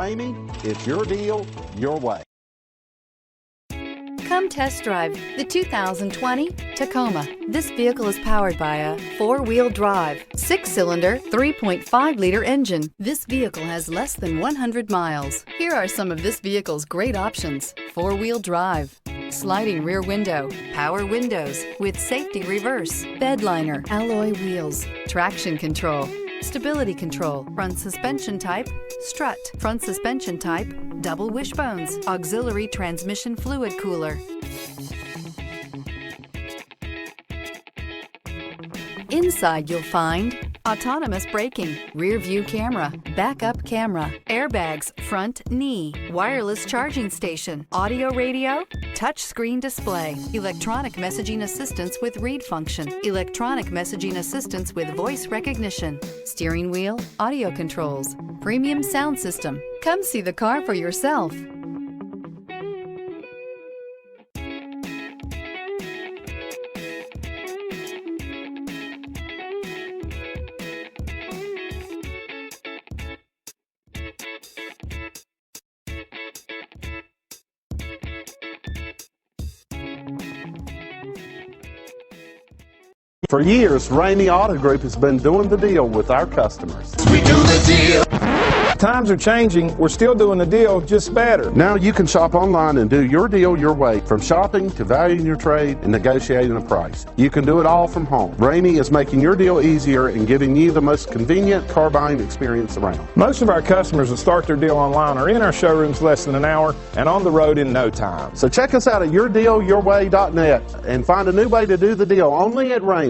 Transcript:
Ramey, it's your deal, your way. Come test drive the 2020 Tacoma. This vehicle is powered by a 4-wheel drive, 6-cylinder, 3.5-liter engine. This vehicle has less than 100 miles. Here are some of this vehicle's great options: 4-wheel drive, sliding rear window, power windows with safety reverse, bed liner, alloy wheels, traction control, stability control, front suspension type, strut, front suspension type, double wishbones, auxiliary transmission fluid cooler. Inside you'll find autonomous braking, rear view camera, backup camera, airbags, front knee, wireless charging station, audio radio, touchscreen display, electronic messaging assistance with read function, electronic messaging assistance with voice recognition, steering wheel audio controls, premium sound system. Come see the car for yourself. For years, Ramey Auto Group has been doing the deal with our customers. We do the deal. Times are changing. We're still doing the deal, just better. Now you can shop online and do your deal your way, from shopping to valuing your trade and negotiating a price. You can do it all from home. Ramey is making your deal easier and giving you the most convenient car buying experience around. Most of our customers that start their deal online are in our showrooms less than an hour and on the road in no time. So check us out at yourdealyourway.net and find a new way to do the deal only at Ramey.